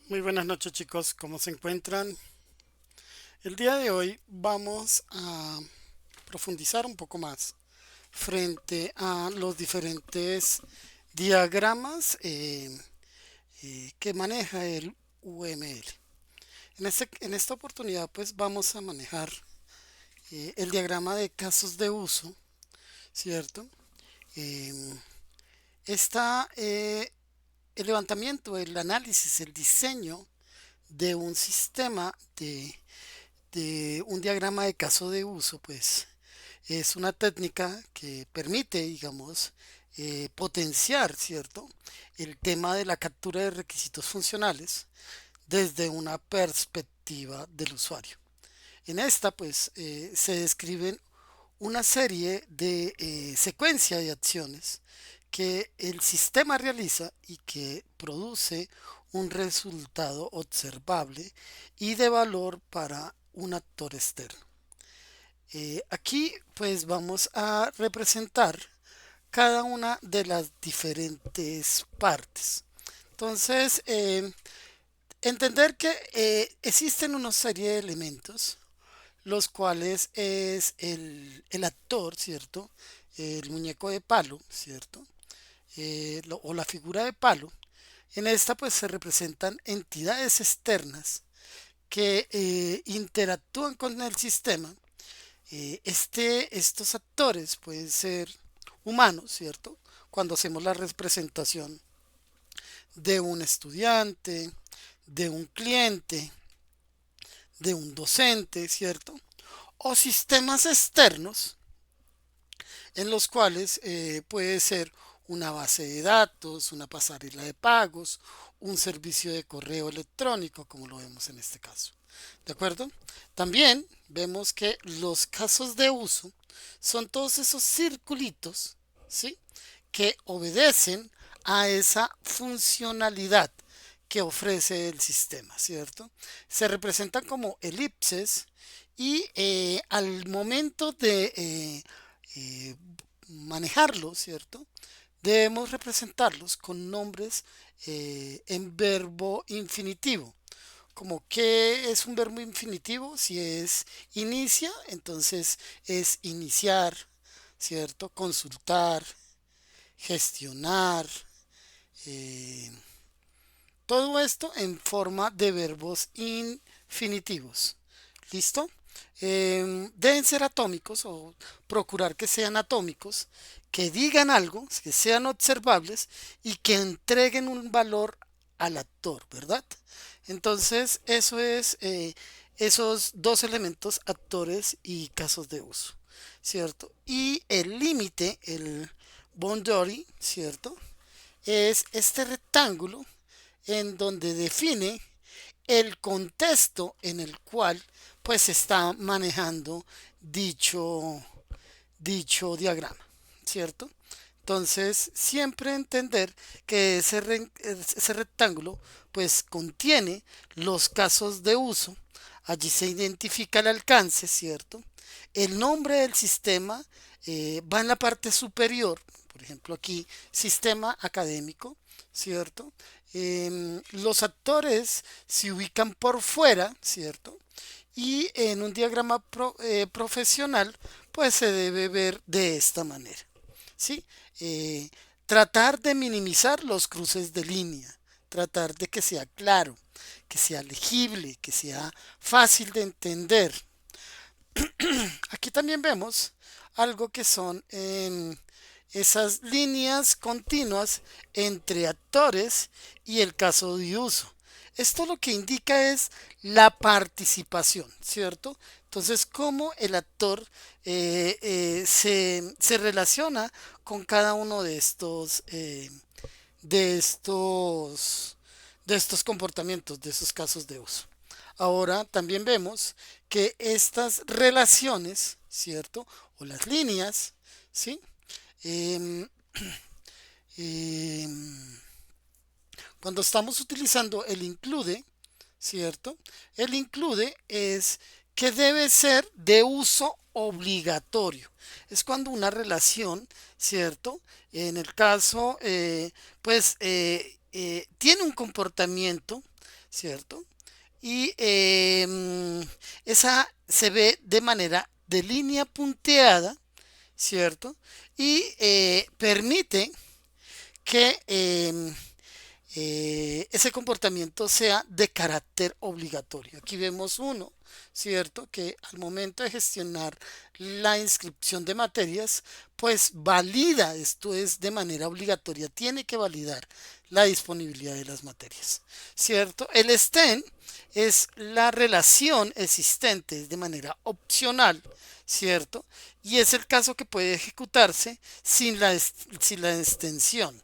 Muy buenas noches chicos, ¿cómo se encuentran? El día de hoy vamos a profundizar un poco más frente a los diferentes diagramas que maneja el UML. En esta oportunidad pues vamos a manejar el diagrama de casos de uso, ¿cierto? Em, está el levantamiento, el análisis, el diseño de un sistema de un diagrama de caso de uso, pues es una técnica que permite, digamos, potenciar, ¿cierto? El tema de la captura de requisitos funcionales desde una perspectiva del usuario. En esta, pues, se describen una serie de secuencia de acciones que el sistema realiza y que produce un resultado observable y de valor para un actor externo. Aquí pues vamos a representar cada una de las diferentes partes. Entonces, entender que existen una serie de elementos, los cuales es el actor, ¿cierto? El muñeco de palo, ¿cierto? O la figura de palo. En esta pues se representan entidades externas que interactúan con el sistema. Estos actores pueden ser humanos, ¿cierto? Cuando hacemos la representación de un estudiante, de un cliente, de un docente, ¿cierto? O sistemas externos en los cuales puede ser una base de datos, una pasarela de pagos, un servicio de correo electrónico, como lo vemos en este caso. ¿De acuerdo? También vemos que los casos de uso son todos esos circulitos, ¿sí? Que obedecen a esa funcionalidad que ofrece el sistema, ¿cierto? Se representan como elipses y al momento de eh, manejarlos, ¿cierto? Debemos representarlos con nombres en verbo infinitivo. Como que es un verbo infinitivo, si es inicia, entonces es iniciar, ¿cierto? Consultar, gestionar, eh, todo esto en forma de verbos infinitivos. ¿Listo? Deben ser atómicos o procurar que sean atómicos, que digan algo, que sean observables y que entreguen un valor al actor, ¿verdad? Entonces, eso es esos dos elementos, actores y casos de uso, ¿cierto? Y el límite, el boundary, ¿cierto? Es este rectángulo en donde define el contexto en el cual pues se está manejando dicho, dicho diagrama, ¿cierto? Entonces, siempre entender que ese rectángulo pues contiene los casos de uso. Allí se identifica el alcance, ¿cierto? El nombre del sistema va en la parte superior, por ejemplo aquí, sistema académico, ¿cierto? Los actores se ubican por fuera, ¿cierto? Y en un diagrama profesional, pues se debe ver de esta manera, ¿sí? Eh, Tratar de minimizar los cruces de línea, tratar de que sea claro, que sea legible, que sea fácil de entender. Aquí también vemos algo que son esas líneas continuas entre actores y el caso de uso. Esto lo que indica es la participación, ¿cierto? Entonces, cómo el actor se relaciona con cada uno de estos, de estos comportamientos, de esos casos de uso. Ahora también vemos que estas relaciones, ¿cierto? O las líneas, ¿sí? Em, em, Cuando estamos utilizando el include, ¿cierto? El include es que debe ser de uso obligatorio. Es cuando una relación, ¿cierto? En el caso, pues, tiene un comportamiento, ¿cierto? Y esa se ve de manera de línea punteada, ¿cierto? Y permite que ese comportamiento sea de carácter obligatorio. Aquí vemos uno, ¿cierto? Que al momento de gestionar la inscripción de materias, pues valida, esto es de manera obligatoria, tiene que validar la disponibilidad de las materias, ¿cierto? El STEM es la relación existente de manera opcional, ¿cierto? Y es el caso que puede ejecutarse sin la extensión.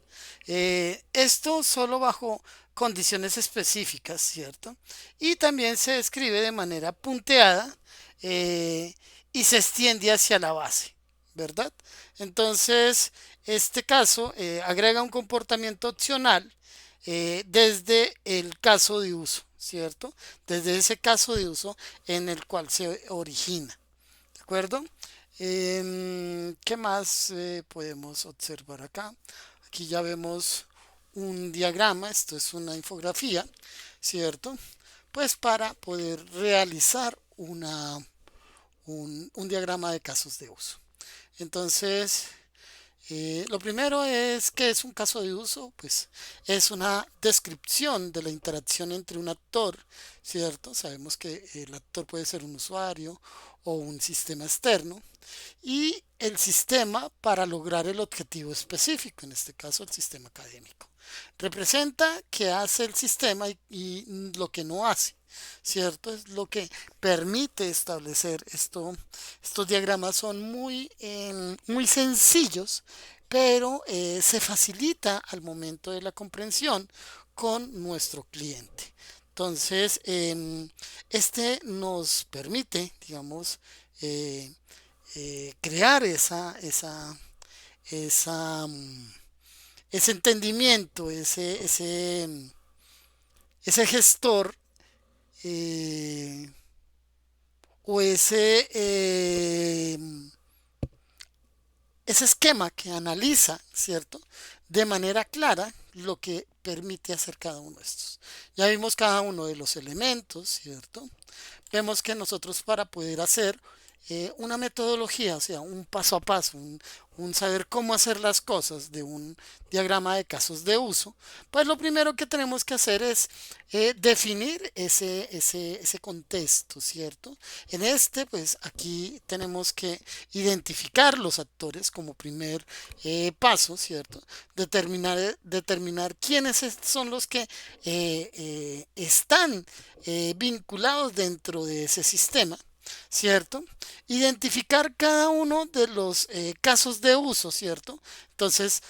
Esto solo bajo condiciones específicas, ¿cierto? Y también se escribe de manera punteada eh, y se extiende hacia la base, ¿verdad? Entonces, este caso agrega un comportamiento opcional desde el caso de uso, ¿cierto? Desde ese caso de uso en el cual se origina, ¿de acuerdo? ¿Qué más podemos observar acá? Aquí ya vemos un diagrama, esto es una infografía, ¿cierto? Pues para poder realizar un diagrama de casos de uso. Entonces, lo primero es que es un caso de uso, pues es una descripción de la interacción entre un actor, ¿cierto? Sabemos que el actor puede ser un usuario o un sistema externo y el sistema para lograr el objetivo específico, en este caso el sistema académico. Representa qué hace el sistema y lo que no hace, ¿cierto? Es lo que permite establecer esto. Estos diagramas son muy sencillos, pero se facilita al momento de la comprensión con nuestro cliente. Entonces, este nos permite, digamos, eh, crear esa, ese entendimiento, ese gestor eh, o ese esquema que analiza, ¿cierto? De manera clara lo que permite hacer cada uno de estos. Ya vimos cada uno de los elementos, ¿cierto? Vemos que nosotros para poder hacer una metodología, o sea, un paso a paso, un saber cómo hacer las cosas de un diagrama de casos de uso, pues lo primero que tenemos que hacer es definir ese contexto, ¿cierto? En este, pues aquí tenemos que identificar los actores como primer paso, ¿cierto? Determinar quiénes son los que están vinculados dentro de ese sistema, ¿cierto? Identificar cada uno de los casos de uso, ¿cierto? Entonces,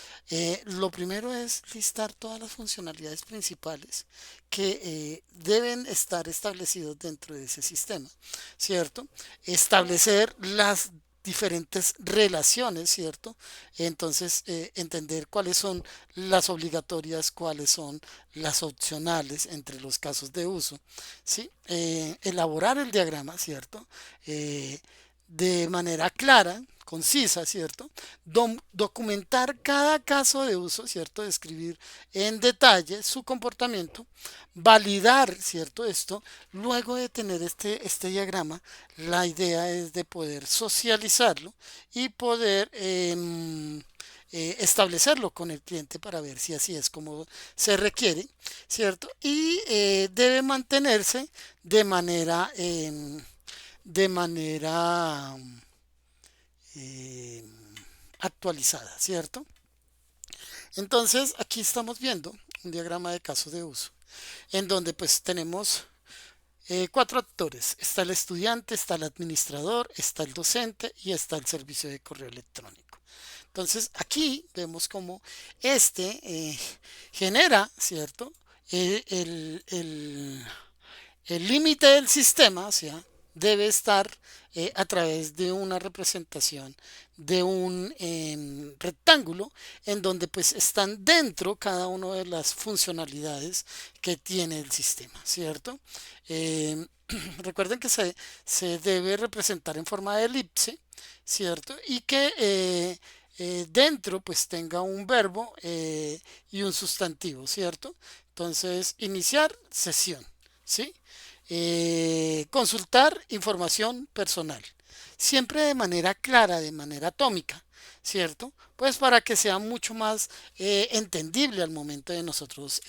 lo primero es listar todas las funcionalidades principales que deben estar establecidos dentro de ese sistema, ¿cierto? Establecer las diferentes relaciones, ¿cierto? Entonces, entender cuáles son las obligatorias, cuáles son las opcionales entre los casos de uso, ¿sí? Elaborar el diagrama, ¿cierto? Eh, de manera clara, concisa, ¿cierto? Documentar cada caso de uso, ¿cierto? Describir en detalle su comportamiento, validar, ¿cierto? Esto, luego de tener este diagrama, la idea es de poder socializarlo y poder establecerlo con el cliente para ver si así es como se requiere, ¿cierto? Y debe mantenerse de manera eh, actualizada, ¿cierto? Entonces, aquí estamos viendo un diagrama de casos de uso, en donde pues tenemos cuatro actores. Está el estudiante, está el administrador, está el docente y está el servicio de correo electrónico. Entonces, aquí vemos cómo este genera, ¿cierto? El límite del sistema, o sea, debe estar a través de una representación de un rectángulo en donde pues están dentro cada una de las funcionalidades que tiene el sistema, ¿cierto? Eh, recuerden que se debe representar en forma de elipse, ¿cierto? Y que dentro pues tenga un verbo y un sustantivo, ¿cierto? Entonces, iniciar sesión. ¿sí? Consultar información personal, siempre de manera clara, de manera atómica, ¿cierto? Pues para que sea mucho más entendible al momento de nosotros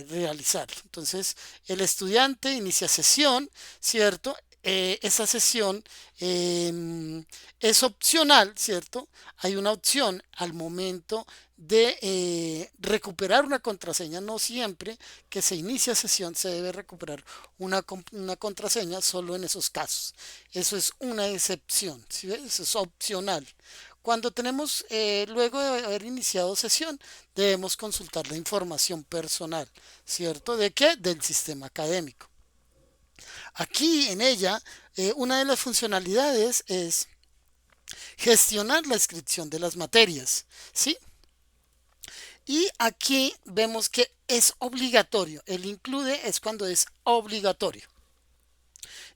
realizarlo. Entonces, el estudiante inicia sesión, ¿cierto? Esa sesión es opcional, ¿cierto? Hay una opción al momento de recuperar una contraseña. No siempre que se inicia sesión se debe recuperar una contraseña, solo en esos casos. Eso es una excepción, ¿sí ves? Eso es opcional. Cuando tenemos, luego de haber iniciado sesión, debemos consultar la información personal, ¿cierto? ¿De qué? Del sistema académico. Aquí en ella, una de las funcionalidades es gestionar la inscripción de las materias, ¿sí? Y aquí vemos que es obligatorio. El incluye es cuando es obligatorio.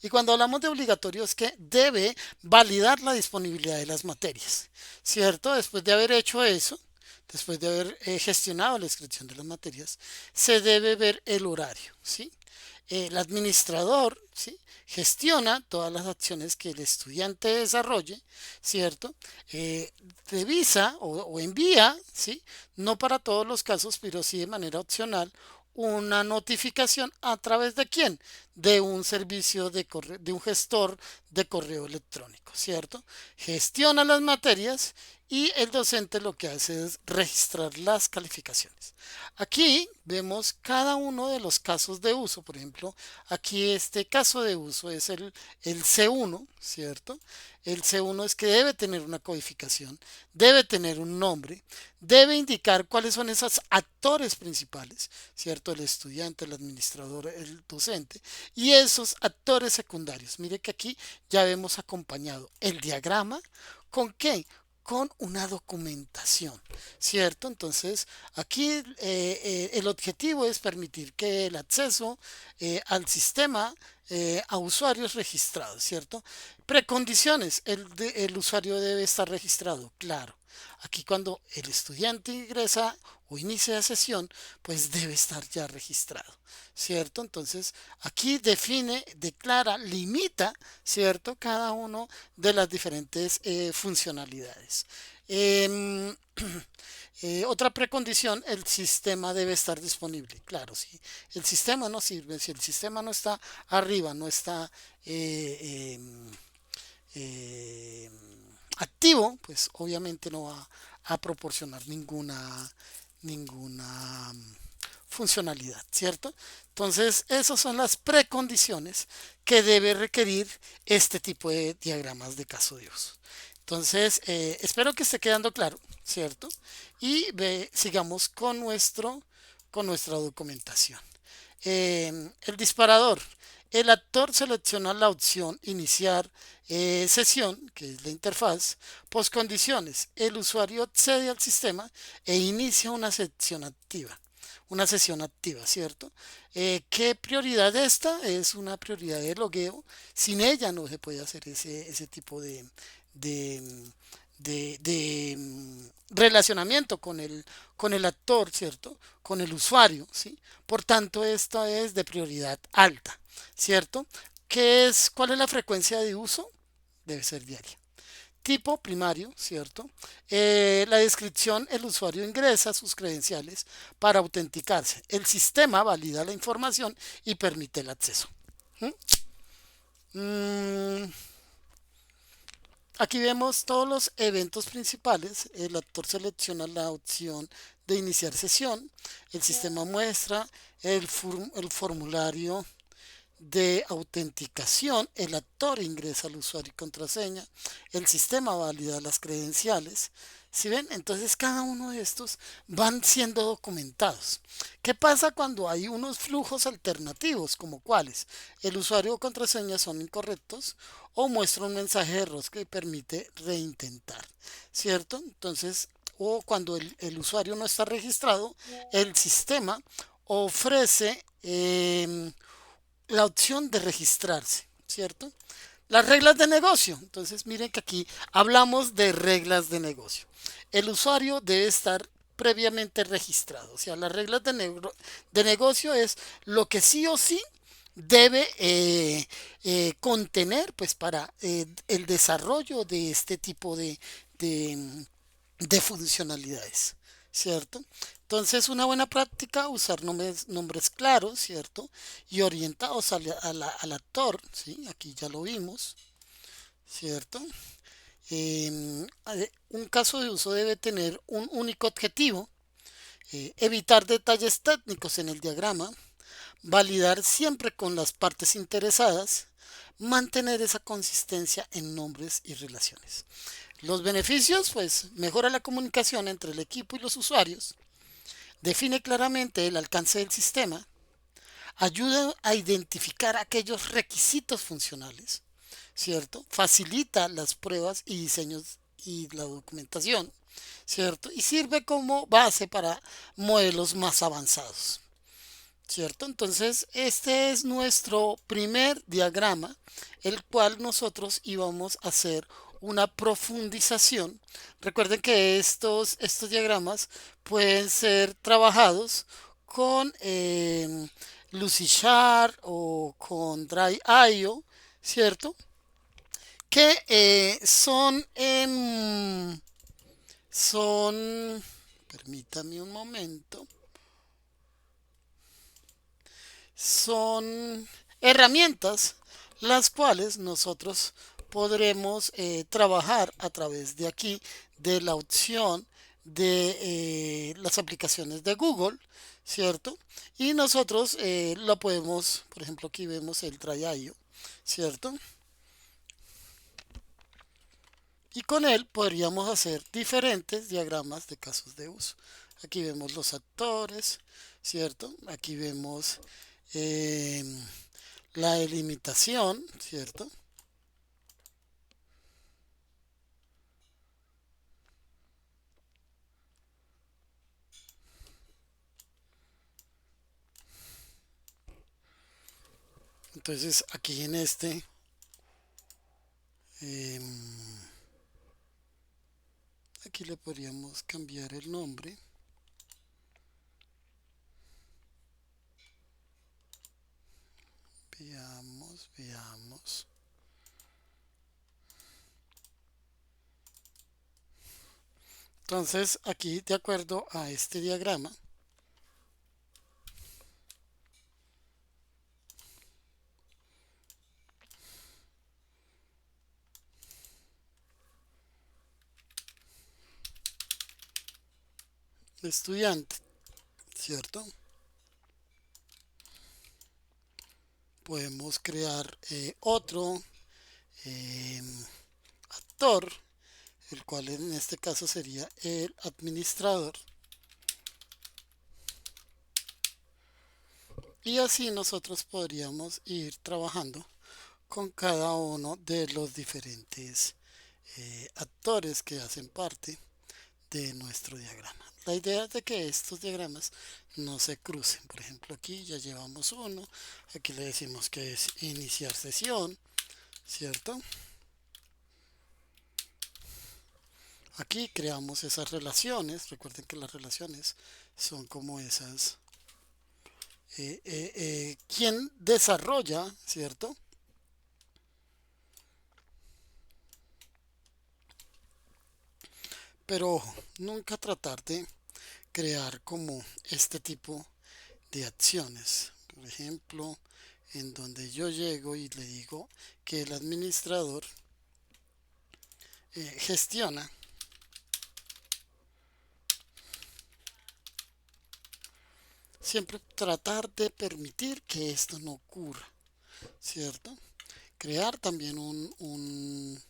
Y cuando hablamos de obligatorio es que debe validar la disponibilidad de las materias, ¿cierto? Después de haber hecho eso, después de haber gestionado la inscripción de las materias, se debe ver el horario, ¿sí? El administrador, ¿sí? Gestiona todas las acciones que el estudiante desarrolle, ¿cierto? Revisa o envía, ¿sí? No para todos los casos, pero sí de manera opcional, una notificación a través de quién? De un servicio de correo, de un gestor de correo electrónico, ¿cierto? Gestiona las materias y el docente lo que hace es registrar las calificaciones. Aquí vemos cada uno de los casos de uso. Por ejemplo, aquí este caso de uso es el C1, ¿cierto? El C1 es que debe tener una codificación, debe tener un nombre, debe indicar cuáles son esos actores principales, ¿cierto? El estudiante, el administrador, el docente y esos actores secundarios. Mire que aquí ya vemos acompañado el diagrama con qué, con una documentación, ¿cierto? Entonces, aquí el objetivo es permitir que el acceso al sistema a usuarios registrados, ¿cierto? Precondiciones, el usuario debe estar registrado, claro. Aquí cuando el estudiante ingresa o inicia sesión, pues debe estar ya registrado, ¿cierto? Entonces, aquí define, declara, limita, ¿cierto? Cada uno de las diferentes funcionalidades. Eh, otra precondición, el sistema debe estar disponible. Claro, si el sistema no sirve, si el sistema no está arriba, no está eh, eh, activo, pues obviamente no va a proporcionar ninguna funcionalidad, ¿cierto? Entonces, esas son las precondiciones que debe requerir este tipo de diagramas de caso de uso. Entonces, espero que esté quedando claro, ¿cierto? Y sigamos con nuestra documentación. El disparador. El actor selecciona la opción iniciar sesión, que es la interfaz, postcondiciones. El usuario accede al sistema e inicia una sesión activa, ¿cierto? ¿Qué prioridad esta? Es una prioridad de logueo. Sin ella no se puede hacer ese tipo de, relacionamiento con el actor, ¿cierto? Con el usuario, ¿sí? Por tanto, esto es de prioridad alta, ¿cierto? ¿Cuál es la frecuencia de uso? Debe ser diaria. Tipo primario, ¿cierto? La descripción, el usuario ingresa sus credenciales para autenticarse. El sistema valida la información y permite el acceso. ¿Mm? Mm, Aquí vemos todos los eventos principales. El actor selecciona la opción de iniciar sesión. El sistema muestra el formulario de autenticación. El actor ingresa al usuario y contraseña. El sistema valida las credenciales. ¿Sí ven? Entonces cada uno de estos van siendo documentados. ¿Qué pasa cuando hay unos flujos alternativos, como cuáles? El usuario o contraseña son incorrectos o muestra un mensaje de error que permite reintentar, ¿cierto? Entonces, o cuando el usuario no está registrado, el sistema ofrece la opción de registrarse, ¿cierto? Las reglas de negocio. Entonces, miren que aquí hablamos de reglas de negocio. El usuario debe estar previamente registrado. O sea, las reglas de negocio es lo que sí o sí debe contener pues para el desarrollo de este tipo de, de funcionalidades, ¿cierto? Entonces, una buena práctica, usar nombres claros, ¿cierto? Y orientados al actor, ¿sí? Aquí ya lo vimos, ¿cierto? Un caso de uso debe tener un único objetivo, evitar detalles técnicos en el diagrama, validar siempre con las partes interesadas, mantener esa consistencia en nombres y relaciones. Los beneficios, pues, mejora la comunicación entre el equipo y los usuarios, define claramente el alcance del sistema, ayuda a identificar aquellos requisitos funcionales, ¿cierto? Facilita las pruebas y diseños y la documentación, ¿cierto? Y sirve como base para modelos más avanzados, ¿cierto? Entonces, este es nuestro primer diagrama, el cual nosotros íbamos a hacer una profundización. Recuerden que estos diagramas pueden ser trabajados con Lucidchart o con Dry.io, ¿cierto? Que son, permítame un momento, son herramientas las cuales nosotros podremos trabajar a través de aquí de la opción de las aplicaciones de Google, ¿cierto? Y nosotros lo podemos, por ejemplo, aquí vemos el Try.io, ¿cierto? Y con él podríamos hacer diferentes diagramas de casos de uso. Aquí vemos los actores, ¿cierto? Aquí vemos eh, la delimitación, ¿cierto? Entonces aquí en este, eh, aquí le podríamos cambiar el nombre. Veamos, veamos. Entonces aquí de acuerdo a este diagrama, estudiante, ¿cierto? Podemos crear otro eh, actor, el cual en este caso sería el administrador. Y así nosotros podríamos ir trabajando con cada uno de los diferentes actores que hacen parte de nuestro diagrama. La idea es de que estos diagramas no se crucen. Por ejemplo, aquí ya llevamos uno. Aquí le decimos que es iniciar sesión, ¿cierto? Aquí creamos esas relaciones. Recuerden que las relaciones son como esas. ¿Quién desarrolla, ¿cierto? Pero ojo, nunca tratar de crear como este tipo de acciones. Por ejemplo, en donde yo llego y le digo que el administrador gestiona, siempre tratar de permitir que esto no ocurra, ¿cierto? Crear también un,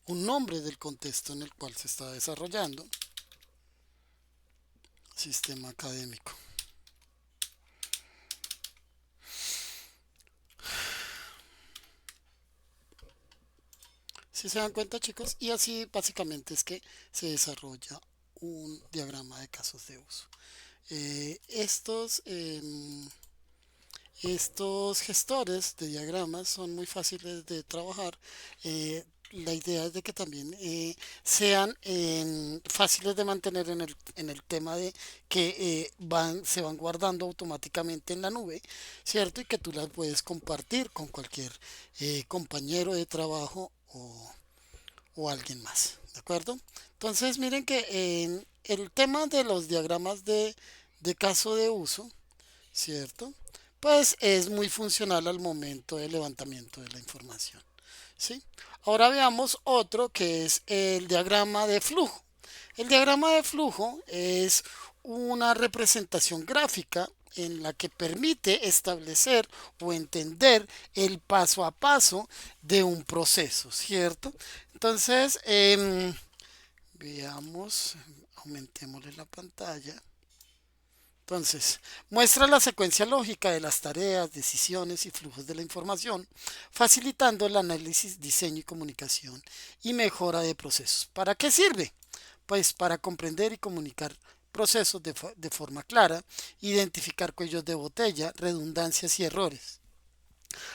un nombre del contexto en el cual se está desarrollando sistema académico. Si se dan cuenta, chicos, y así básicamente es que se desarrolla un diagrama de casos de uso. Estos gestores de diagramas son muy fáciles de trabajar. la idea es de que también sean fáciles de mantener en el tema de que se van guardando automáticamente en la nube, ¿cierto? Y que tú las puedes compartir con cualquier compañero de trabajo o alguien más, ¿de acuerdo? Entonces, miren que en el tema de los diagramas de caso de uso, ¿cierto? Pues es muy funcional al momento del levantamiento de la información, ¿sí? Ahora veamos otro que es el diagrama de flujo. El diagrama de flujo es una representación gráfica en la que permite establecer o entender el paso a paso de un proceso, ¿cierto? Entonces, veamos, aumentémosle la pantalla. Entonces, muestra la secuencia lógica de las tareas, decisiones y flujos de la información, facilitando el análisis, diseño y comunicación y mejora de procesos. ¿Para qué sirve? Pues para comprender y comunicar procesos de forma clara, identificar cuellos de botella, redundancias y errores.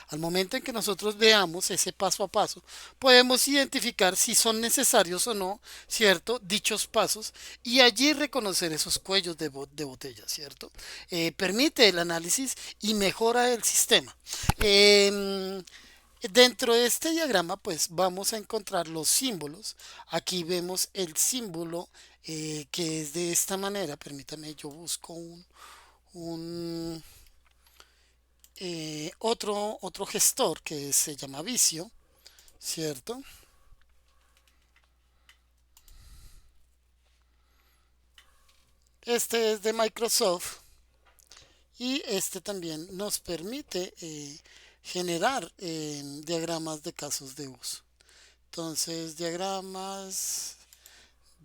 Al momento en que nosotros veamos ese paso a paso, podemos identificar si son necesarios o no, ¿cierto? Dichos pasos y allí reconocer esos cuellos de botella, ¿cierto? Permite el análisis y mejora el sistema. Dentro de este diagrama, pues vamos a encontrar los símbolos. Aquí vemos el símbolo que es de esta manera. Permítame, yo busco un otro gestor que se llama Visio, ¿cierto? Este es de Microsoft y este también nos permite generar diagramas de casos de uso. Entonces, diagramas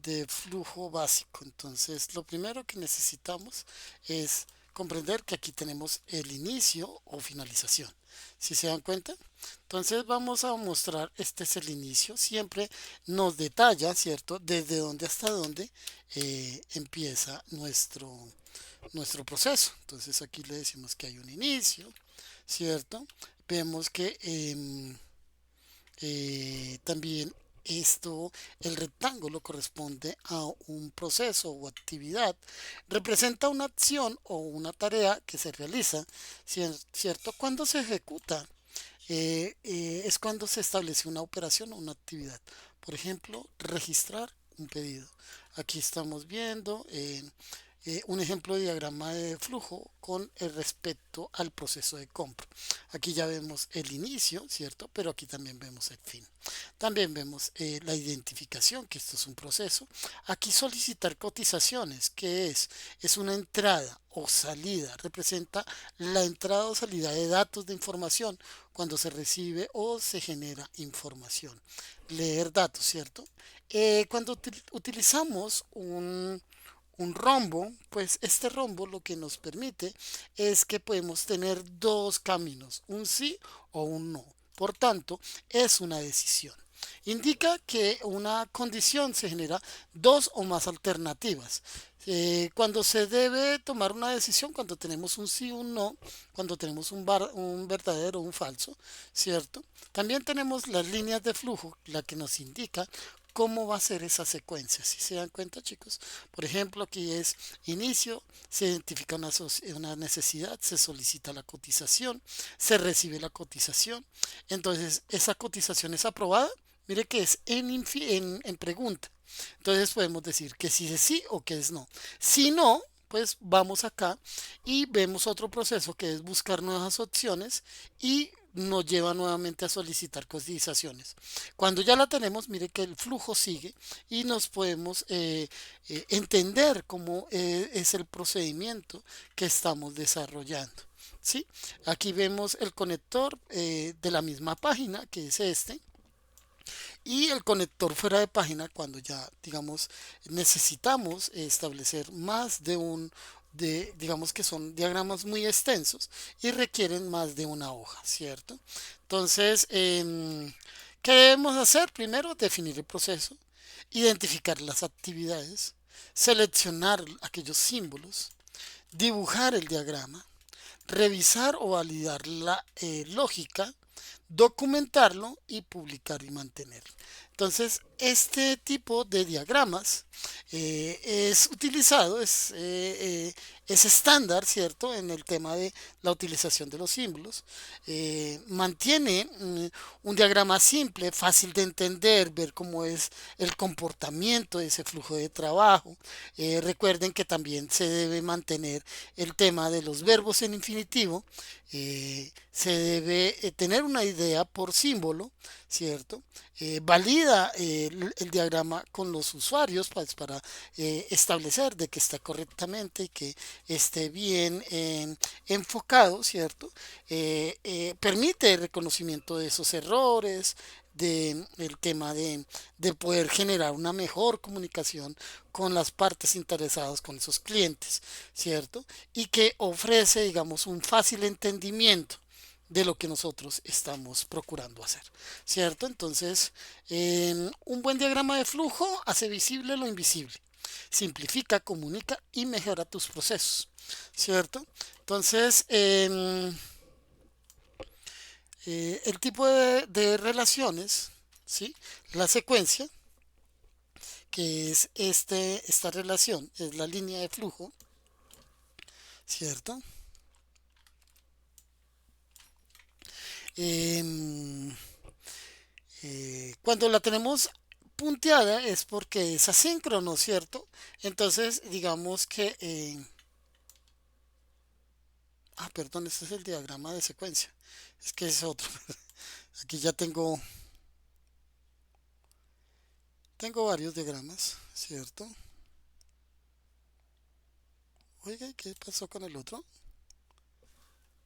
de flujo básico. Entonces, lo primero que necesitamos es comprender que aquí tenemos el inicio o finalización. Si se dan cuenta, entonces vamos a mostrar, este es el inicio, siempre nos detalla, ¿cierto? Desde dónde hasta dónde empieza nuestro proceso. Entonces aquí le decimos que hay un inicio, ¿cierto? Vemos que también el rectángulo corresponde a un proceso o actividad, representa una acción o una tarea que se realiza, ¿cierto? Cuando se ejecuta, es cuando se establece una operación o una actividad. Por ejemplo, registrar un pedido. Aquí estamos viendo un ejemplo de diagrama de flujo con respecto al proceso de compra. Aquí ya vemos el inicio, ¿cierto? Pero aquí también vemos el fin. También vemos la identificación, que esto es un proceso. Aquí solicitar cotizaciones, que es una entrada o salida, representa la entrada o salida de datos de información cuando se recibe o se genera información. Leer datos, ¿cierto? Cuando utilizamos un rombo, pues este rombo lo que nos permite es que podemos tener dos caminos, un sí o un no. Por tanto, es una decisión. Indica que una condición se genera dos o más alternativas. Cuando se debe tomar una decisión, cuando tenemos un sí o un no, cuando tenemos un verdadero o un falso, ¿cierto? También tenemos las líneas de flujo, la que nos indica cómo va a ser esa secuencia. Si se dan cuenta, chicos, por ejemplo, aquí es inicio, se identifica una necesidad, se solicita la cotización, se recibe la cotización, entonces esa cotización es aprobada. Mire que es en pregunta. Entonces podemos decir que si es sí o que es no. Si no, pues vamos acá y vemos otro proceso que es buscar nuevas opciones y nos lleva nuevamente a solicitar cotizaciones. Cuando ya la tenemos, mire que el flujo sigue y nos podemos entender cómo es el procedimiento que estamos desarrollando. ¿Sí? Aquí vemos el conector de la misma página, que es este, y el conector fuera de página cuando ya, digamos, necesitamos establecer más digamos que son diagramas muy extensos y requieren más de una hoja, ¿cierto? Entonces, ¿qué debemos hacer? Primero, definir el proceso, identificar las actividades, seleccionar aquellos símbolos, dibujar el diagrama, revisar o validar la lógica, documentarlo y publicar y mantenerlo. Entonces, este tipo de diagramas es utilizado, es estándar, ¿cierto? En el tema de la utilización de los símbolos. Mantiene un diagrama simple, fácil de entender, ver cómo es el comportamiento de ese flujo de trabajo. Recuerden que también se debe mantener el tema de los verbos en infinitivo. Se debe tener una idea por símbolo, ¿cierto? Valida el diagrama con los usuarios pues, para establecer de que está correctamente y que esté bien enfocado, ¿cierto? Permite el reconocimiento de esos errores, de el tema de poder generar una mejor comunicación con las partes interesadas, con esos clientes, ¿cierto? Y que ofrece, digamos, un fácil entendimiento de lo que nosotros estamos procurando hacer, ¿cierto? Entonces, un buen diagrama de flujo hace visible lo invisible, simplifica, comunica y mejora tus procesos, ¿cierto? Entonces, el tipo de relaciones, ¿sí? La secuencia, que es esta relación, es la línea de flujo, ¿cierto? Em, cuando la tenemos punteada es porque es asíncrono, ¿cierto? Entonces, digamos que... perdón, este es el diagrama de secuencia. Es que es otro. Aquí ya tengo varios diagramas, ¿cierto? Oiga, ¿qué pasó con el otro?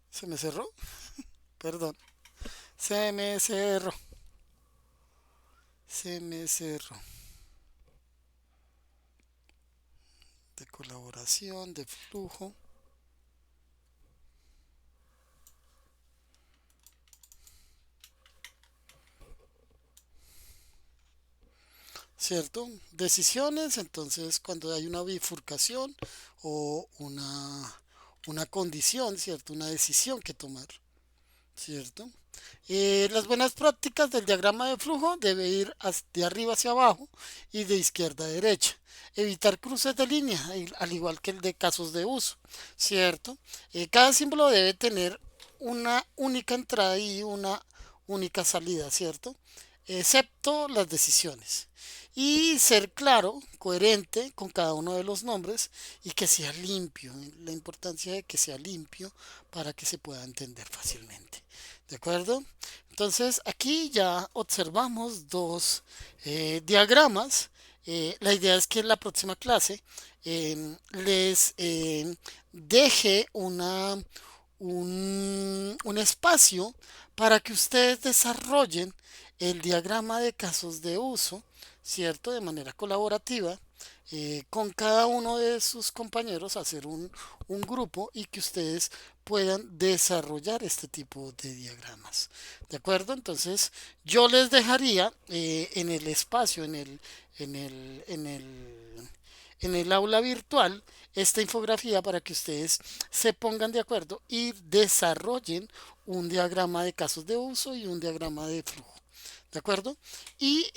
¿Se me cerró? Perdón. Se me cerró. Se me cerró. De colaboración, de flujo. ¿Cierto? Decisiones, entonces cuando hay una bifurcación o una condición, ¿cierto? Una decisión que tomar, ¿cierto? Las buenas prácticas del diagrama de flujo debe ir de arriba hacia abajo y de izquierda a derecha. Evitar cruces de línea, al igual que el de casos de uso, ¿cierto? Cada símbolo debe tener una única entrada y una única salida, ¿cierto? Excepto las decisiones. Y ser claro, coherente con cada uno de los nombres y que sea limpio. La importancia de que sea limpio para que se pueda entender fácilmente. ¿De acuerdo? Entonces aquí ya observamos dos diagramas. La idea es que en la próxima clase les deje un espacio para que ustedes desarrollen el diagrama de casos de uso, ¿cierto? De manera colaborativa, con cada uno de sus compañeros, hacer un grupo y que ustedes puedan desarrollar este tipo de diagramas. ¿De acuerdo? Entonces, yo les dejaría en el espacio, en el, en el, en el aula virtual, esta infografía para que ustedes se pongan de acuerdo y desarrollen un diagrama de casos de uso y un diagrama de flujo. ¿De acuerdo? Y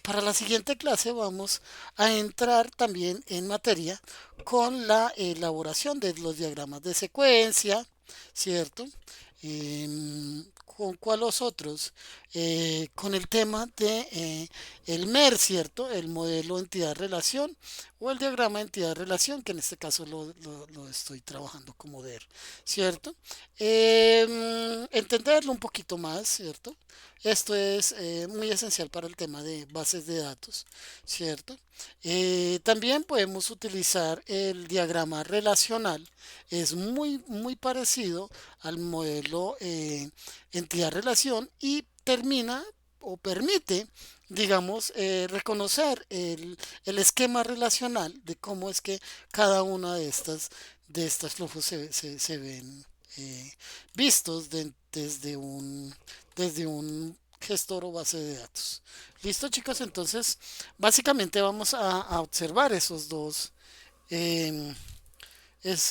para la siguiente clase vamos a entrar también en materia con la elaboración de los diagramas de secuencia, ¿cierto? ¿Con cuáles otros? Con el tema de el MER, ¿cierto? El modelo entidad-relación o el diagrama entidad-relación, que en este caso lo estoy trabajando como DER, ¿cierto? Entenderlo un poquito más, ¿cierto? Esto es muy esencial para el tema de bases de datos, ¿cierto? También podemos utilizar el diagrama relacional. Es muy parecido al modelo entidad-relación y termina o permite, digamos, reconocer el esquema relacional de cómo es que cada una de estas flujos se ven vistos desde un gestor o base de datos. Listo, chicos, entonces básicamente vamos a observar esos dos. em,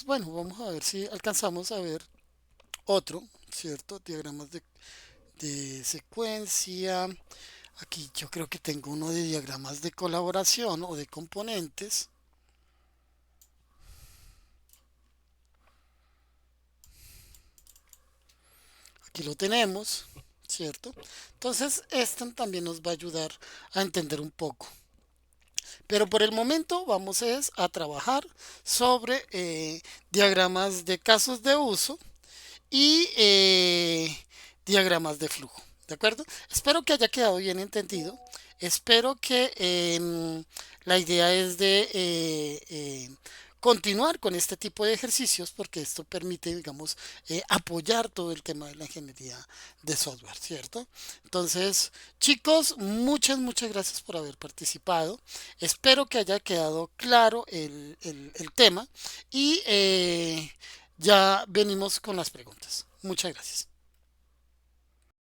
bueno, vamos a ver si alcanzamos a ver otro, ¿cierto? Diagramas de secuencia. Aquí yo creo que tengo uno de diagramas de colaboración o de componentes. Aquí lo tenemos, ¿cierto? Entonces, esto también nos va a ayudar a entender un poco. Pero por el momento vamos es a trabajar sobre diagramas de casos de uso y diagramas de flujo. ¿De acuerdo? Espero que haya quedado bien entendido. Espero que la idea es de continuar con este tipo de ejercicios porque esto permite, digamos, apoyar todo el tema de la ingeniería de software, ¿cierto? Entonces, chicos, muchas gracias por haber participado. Espero que haya quedado claro el tema y ya venimos con las preguntas. Muchas gracias.